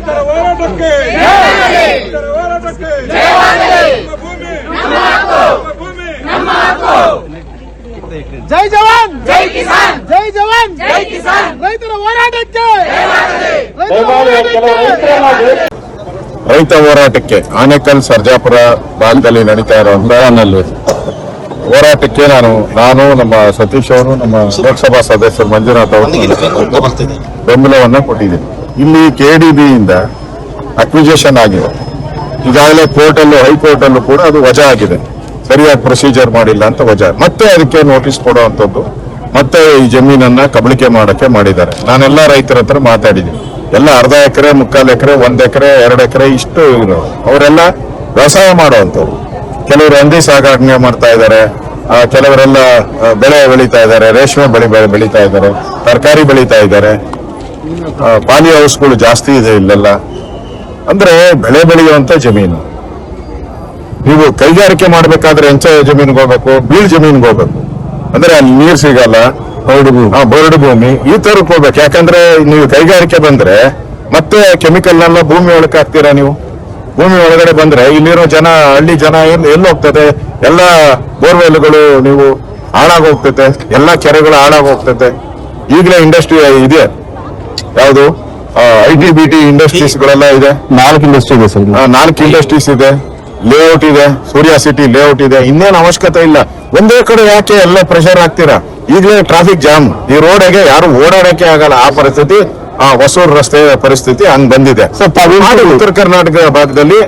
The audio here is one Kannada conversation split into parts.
ರೈತರ ಹೋರಾಟಕ್ಕೆ ಜೈ ಜವಾನ್ ಜೈ ಕಿಸಾನ್, ಜೈ ಜವಾನ್ ಜೈ ಕಿಸಾನ್, ರೈತರ ಹೋರಾಟಕ್ಕೆ ರೈತ ಹೋರಾಟಕ್ಕೆ ಆನೇಕಲ್ ಸರ್ಜಾಪುರ ಭಾಗದಲ್ಲಿ ನಡೀತಾ ಇರುವಂತಹ ಹೋರಾಟಕ್ಕೆ ನಾನು ನಮ್ಮ ಸತೀಶ್ ಅವರು, ನಮ್ಮ ಲೋಕಸಭಾ ಸದಸ್ಯರು ಮಂಜುನಾಥ್ ಅವರು ಬೆಂಬಲವನ್ನ ಕೊಟ್ಟಿದ್ದೀನಿ. ಇಲ್ಲಿ ಕೆಡಿಬಿಯಿಂದ ಅಕ್ವಿಜೇಷನ್ ಆಗಿದೆ. ಈಗಾಗಲೇ ಕೋರ್ಟಲ್ಲೂ ಹೈಕೋರ್ಟಲ್ಲೂ ಕೂಡ ಅದು ವಜಾ ಆಗಿದೆ. ಸರಿಯಾಗಿ ಪ್ರೊಸೀಜರ್ ಮಾಡಿಲ್ಲ ಅಂತ ವಜಾ. ಮತ್ತೆ ಅದಕ್ಕೆ ನೋಟಿಸ್ ಕೊಡುವಂಥದ್ದು, ಮತ್ತೆ ಈ ಜಮೀನನ್ನ ಕಬಳಿಕೆ ಮಾಡಕ್ಕೆ ಮಾಡಿದ್ದಾರೆ. ನಾನೆಲ್ಲ ರೈತರ ಹತ್ರ ಮಾತಾಡಿದ್ದೀನಿ. ಎಲ್ಲ ಅರ್ಧ ಎಕರೆ, 3/4 ಎಕರೆ, 1 ಎಕರೆ, 2 ಎಕರೆ ಇಷ್ಟು ಅವರೆಲ್ಲ ವ್ಯವಸಾಯ ಮಾಡುವಂಥವ್ರು. ಕೆಲವರು ಹಂದಿ ಸಾಗಾಣೆ ಮಾಡ್ತಾ ಇದ್ದಾರೆ, ಕೆಲವರೆಲ್ಲ ಬೆಳೆ ಬೆಳೀತಾ ಇದ್ದಾರೆ, ರೇಷ್ಮೆ ಬೆಳೀತಾ ಇದ್ದಾರೆ, ತರಕಾರಿ ಬೆಳೀತಾ ಇದ್ದಾರೆ. ಪಾಲಿ ಹೌಸ್ಗಳು ಜಾಸ್ತಿ ಇದೆ ಇಲ್ಲೆಲ್ಲ. ಅಂದ್ರೆ ಬೆಳೆ ಬೆಳೆಯುವಂತ ಜಮೀನು. ನೀವು ಕೈಗಾರಿಕೆ ಮಾಡ್ಬೇಕಾದ್ರೆ ಎಂಚ ಜಮೀನ್ಗೆ ಹೋಗ್ಬೇಕು, ಬೀಳ್ ಜಮೀನ್ಗೆ ಹೋಗ್ಬೇಕು. ಅಂದ್ರೆ ಅಲ್ಲಿ ನೀರ್ ಸಿಗಲ್ಲ, ಬರಡು ಭೂಮಿ, ಈ ತರಕ್ಕೆ ಹೋಗ್ಬೇಕು. ಯಾಕಂದ್ರೆ ನೀವು ಕೈಗಾರಿಕೆ ಬಂದ್ರೆ ಮತ್ತೆ ಕೆಮಿಕಲ್ನೆಲ್ಲ ಭೂಮಿ ಒಳಗೆ ಹಾಕ್ತೀರಾ. ನೀವು ಭೂಮಿ ಒಳಗಡೆ ಬಂದ್ರೆ ಇಲ್ಲಿರೋ ಜನ, ಹಳ್ಳಿ ಜನ ಎಲ್ಲಿ ಹೋಗ್ತದೆ? ಎಲ್ಲ ಬೋರ್ವೆಲ್ಗಳು ನೀವು ಹಾಳಾಗೋಗ್ತೈತೆ, ಎಲ್ಲ ಕೆರೆಗಳು ಹಾಳಾಗೋಗ್ತೈತೆ. ಈಗಲೇ ಇಂಡಸ್ಟ್ರಿ ಇದೆ, ಯಾವುದು ITBT ಇಂಡಸ್ಟ್ರೀಸ್ ಗಳೆಲ್ಲ ಇದೆ. 4 ಇಂಡಸ್ಟ್ರಿ ಇದೆ ಸರ್. 4 ಇಂಡಸ್ಟ್ರೀಸ್ ಇದೆ, ಲೇಔಟ್ ಇದೆ, ಸೂರ್ಯ ಸಿಟಿ ಲೇಔಟ್ ಇದೆ. ಇನ್ನೇನು ಅವಶ್ಯಕತೆ ಇಲ್ಲ. ಒಂದೇ ಕಡೆ ಯಾಕೆ ಎಲ್ಲ ಪ್ರೆಷರ್ ಹಾಕ್ತೀರಾ? ಈಗಲೇ ಟ್ರಾಫಿಕ್ ಜಾಮ್, ಈ ರೋಡ್ಗೆ ಯಾರು ಓಡಾಡಕ್ಕೆ ಆಗಲ್ಲ. ಆ ಪರಿಸ್ಥಿತಿ, ಹೊಸೂರು ರಸ್ತೆ ಪರಿಸ್ಥಿತಿ ಹಂಗ್ ಬಂದಿದೆ. ಉತ್ತರ ಕರ್ನಾಟಕ ಭಾಗದಲ್ಲಿ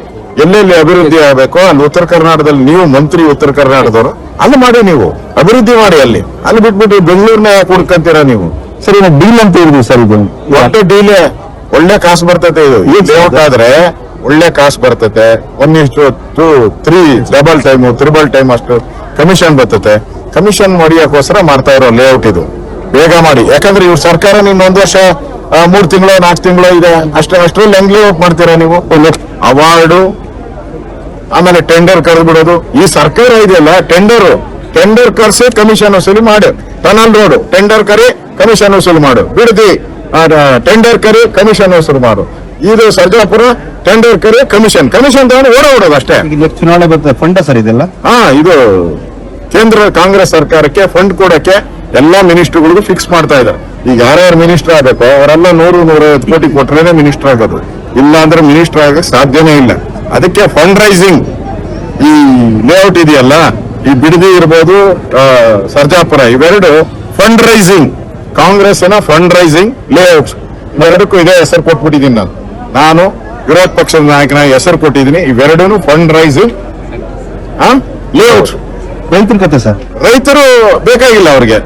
ಎಲ್ಲೆಲ್ಲಿ ಅಭಿವೃದ್ಧಿ ಆಗಬೇಕು ಅಲ್ಲಿ ಉತ್ತರ ಕರ್ನಾಟಕದಲ್ಲಿ ನೀವು ಮಂತ್ರಿ, ಉತ್ತರ ಕರ್ನಾಟಕದವರು ಅಲ್ಲಿ ಮಾಡಿ, ನೀವು ಅಭಿವೃದ್ಧಿ ಮಾಡಿ. ಅಲ್ಲಿ ಬಿಟ್ಬಿಟ್ಟು ಬೆಂಗಳೂರಿನ ಯಾಕೆ ಹುಡ್ಕಂತೀರಾ ನೀವು? ಸರಿ, ಡೀಲ್ ಅಂತ ಹೇಳಿದ್ವಿ ಸರ್. ಇದು ಒಟ್ಟು ಡೀಲೇ ಒಳ್ಳೆ ಕಾಸು ಬರ್ತೈತೆ. ಇದು ಈ ಲೇಔಟ್ ಆದ್ರೆ ಒಳ್ಳೆ ಕಾಸು ಬರ್ತೈತೆ. 1:3 ಡಬಲ್ ಟೈಮ್, ತ್ರಿಬಲ್ ಟೈಮ್ ಅಷ್ಟು ಕಮಿಷನ್ ಬರ್ತೈತೆ. ಕಮಿಷನ್ ಮಾಡಿಯೋಕ್ಕೋಸ್ಕರ ಮಾಡ್ತಾ ಇರೋ ಲೇಔಟ್ ಇದು. ಬೇಗ ಮಾಡಿ. ಯಾಕಂದ್ರೆ ಇವ್ರ ಸರ್ಕಾರ ನಿನ್ನ 1 ವರ್ಷ 3 ತಿಂಗಳು 4 ತಿಂಗಳು ಇದೆ ಅಷ್ಟರಲ್ಲಿ ಹೆಂಗ್ ಲೇಔಟ್ ಮಾಡ್ತೀರಾ ನೀವು? ಅವಾರ್ಡು, ಆಮೇಲೆ ಟೆಂಡರ್ ಕರೆದು ಬಿಡೋದು. ಈ ಸರ್ಕಾರ ಇದೆಯಲ್ಲ, ಟೆಂಡರ್ ಕರೆಸಿ ಕಮಿಷನ್ ವಸೂಲಿ ಮಾಡು. ಟನಲ್ ರೋಡ್ ಟೆಂಡರ್ ಕರಿ, ಕಮಿಷನ್ ವಸೂಲಿ ಮಾಡು. ಬಿಡದಿ ಟೆಂಡರ್ ಕರಿ, ಕಮಿಷನ್ ವಸೂಲಿ ಮಾಡು. ಇದು ಸರ್ಜಾಪುರ ಟೆಂಡರ್ ಕರಿ, ಕಮಿಷನ್ ತಗೊಂಡು ಓಡೋದು ಅಷ್ಟೇ. ಚುನಾವಣೆ ಬರ್ತದೆ ಫಂಡ ಸರ್ ಇದೆಲ್ಲ. ಇದು ಕೇಂದ್ರ ಕಾಂಗ್ರೆಸ್ ಸರ್ಕಾರಕ್ಕೆ ಫಂಡ್ ಕೊಡಕ್ಕೆ ಎಲ್ಲಾ ಮಿನಿಸ್ಟರ್ಗಳಿಗೂ ಫಿಕ್ಸ್ ಮಾಡ್ತಾ ಇದ್ದಾರೆ. ಈಗ ಯಾರ್ಯಾರು ಮಿನಿಸ್ಟರ್ ಆಗಬೇಕು ಅವರೆಲ್ಲ 100-150 ಕೋಟಿ ಕೊಟ್ರೇನೆ ಮಿನಿಸ್ಟರ್ ಆಗೋದು. ಇಲ್ಲ ಅಂದ್ರೆ ಮಿನಿಸ್ಟರ್ ಆಗಕ್ಕೆ ಸಾಧ್ಯನೇ ಇಲ್ಲ. ಅದಕ್ಕೆ ಫಂಡ್ ರೈಸಿಂಗ್, ಈ ಲೇಔಟ್ ಇದೆಯಲ್ಲ, ಈ ಬಿಡದಿ ಇರ್ಬೋದು, ಸರ್ಜಾಪುರ, ಇವೆರಡು ಫಂಡ್ ರೈಸಿಂಗ್, ಕಾಂಗ್ರೆಸ್ಸಿನ ಫಂಡ್ ರೈಸಿಂಗ್ ಲೇಔಟ್ಸ್. ಇವೆರಡಕ್ಕೂ ಇದೇ ಹೆಸರು ಕೊಟ್ಬಿಟ್ಟಿದ್ದೀನಿ ನಾನು ವಿರೋಧ ಪಕ್ಷದ ನಾಯಕನಾಗಿ ಹೆಸರು ಕೊಟ್ಟಿದ್ದೀನಿ. ಇವೆರಡೂ ಫಂಡ್ ರೈಸಿಂಗ್ ಲೇಔಟ್ಸ್. ರೈತರ ಕತೆ ಸರ್, ರೈತರು ಬೇಕಾಗಿಲ್ಲ, ಅವ್ರಿಗೆ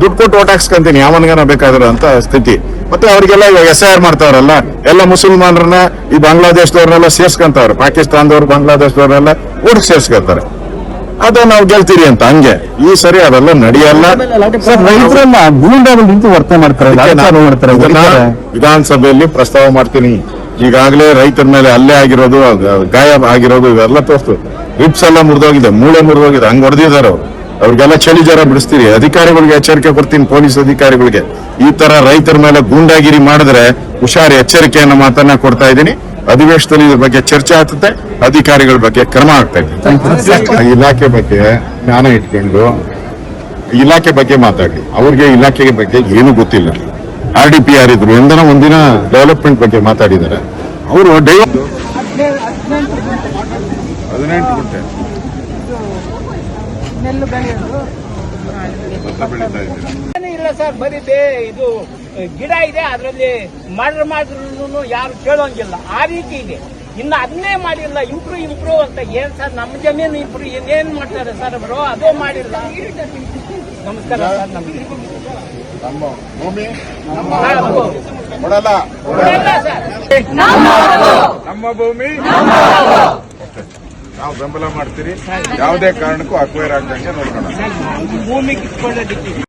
ದುಡ್ಡು ಕೊಟ್ಟು ಓಟ್ ಹಾಕ್ಸ್ಕೊಂತೀನಿ ಯಾವನ್ಗಾನ ಬೇಕಾದ್ರು ಅಂತ ಸ್ಥಿತಿ. ಮತ್ತೆ ಅವ್ರಿಗೆಲ್ಲ ಇವಾಗ SIR ಮಾಡ್ತಾವ್ರಲ್ಲ, ಎಲ್ಲ ಮುಸಲ್ಮಾನರನ್ನ, ಈ ಬಾಂಗ್ಲಾದೇಶದವ್ರನ್ನೆಲ್ಲ ಸೇರ್ಸ್ಕೊಂತವ್ರು, ಪಾಕಿಸ್ತಾನದವ್ರು, ಬಾಂಗ್ಲಾದೇಶದವ್ರನ್ನೆಲ್ಲ ಊಟಕ್ಕೆ ಸೇರ್ಸ್ಕೊಂತಾರೆ. ಅದು ನಾವು ಗೆಲ್ತೀರಿ ಅಂತ. ಹಂಗೆ ಈ ಸರಿ ಅದೆಲ್ಲ ನಡೆಯಲ್ಲ ಸರ್. ರೈತರೆಲ್ಲ ಗೂಂಡಾಗಳು ನಿಂತು ವರ್ತನೆ ಮಾಡ್ತಾರೆ. ವಿಧಾನಸಭೆಯಲ್ಲಿ ಪ್ರಸ್ತಾವ ಮಾಡ್ತೀನಿ. ಈಗಾಗಲೇ ರೈತರ ಮೇಲೆ ಹಲ್ಲೆ ಆಗಿರೋದು, ಗಾಯ ಆಗಿರೋದು ಇವೆಲ್ಲ ತೋರಿಸ್ತು. ರಿಪ್ಸ್ ಎಲ್ಲ ಮುರಿದೋಗಿದೆ, ಮೂಳೆ ಮುರಿದೋಗಿದೆ, ಹಂಗ್ ಹೊಡೆದಿದ್ದಾರೆ ಅವ್ರು. ಅವ್ರಿಗೆಲ್ಲ ಚಳಿ ಜ್ವರ ಬಿಡಿಸ್ತೀರಿ. ಅಧಿಕಾರಿಗಳಿಗೆ ಎಚ್ಚರಿಕೆ ಕೊಡ್ತೀನಿ, ಪೊಲೀಸ್ ಅಧಿಕಾರಿಗಳಿಗೆ. ಈ ತರ ರೈತರ ಮೇಲೆ ಗೂಂಡಾಗಿರಿ ಮಾಡಿದ್ರೆ ಹುಷಾರ್, ಎಚ್ಚರಿಕೆಯನ್ನ ಮಾತನ್ನ ಕೊಡ್ತಾ ಇದ್ದೀನಿ. ಅಧಿವೇಶನದಲ್ಲಿ ಇದ್ರ ಬಗ್ಗೆ ಚರ್ಚೆ ಆಗ್ತದೆ, ಅಧಿಕಾರಿಗಳ ಬಗ್ಗೆ ಕ್ರಮ ಆಗ್ತಾ ಇದೆ. ಇಲಾಖೆ ಬಗ್ಗೆ ಜ್ಞಾನ ಇಟ್ಕೊಂಡು ಇಲಾಖೆ ಬಗ್ಗೆ ಮಾತಾಡಿ. ಅವ್ರಿಗೆ ಇಲಾಖೆ ಬಗ್ಗೆ ಏನು ಗೊತ್ತಿಲ್ಲ. RDPR ಇದ್ರು, ಒಂದಿನ ಡೆವಲಪ್ಮೆಂಟ್ ಬಗ್ಗೆ ಮಾತಾಡಿದ್ದಾರೆ ಅವರು. 18 ಗುಂಟೆ ಇಲ್ಲ ಸರ್. ಬರೀ ಇದು ಗಿಡ ಇದೆ, ಅದರಲ್ಲಿ ಮಾಡಿದ್ರು ಯಾರು ಕೇಳೋಂಗಿಲ್ಲ. ಆ ರೀತಿ ಇದೆ. ಇನ್ನು ಅದನ್ನೇ ಮಾಡಿಲ್ಲ. ಇಂಪ್ರೂವ್ ಅಂತ ಏನ್ ಸರ್? ನಮ್ಮ ಜಮೀನು ಇಂಪ್ರೂವ್ ಏನೇನ್ ಮಾಡ್ತಾರೆ ಸರ್ ಅವರು? ಅದು ಮಾಡಿಲ್ಲ. ನಮಸ್ಕಾರ ಸರ್. ನಮಗೆ ನಮ್ಮ ಭೂಮಿ ಕೊಡಲ್ಲ, ನಮ್ಮ ಭೂಮಿ ನಾವು ಬೆಂಬಲ ಮಾಡ್ತೀರಿ. ಯಾವುದೇ ಕಾರಣಕ್ಕೂ ಅಕ್ವೈರ್ ಆಗ್ದಂಗೆ ನೋಡ್ಕೊಳ್ಳೋಣ. ಭೂಮಿ ಕಿತ್ಕೊಳ್ಳೋದಕ್ಕೆ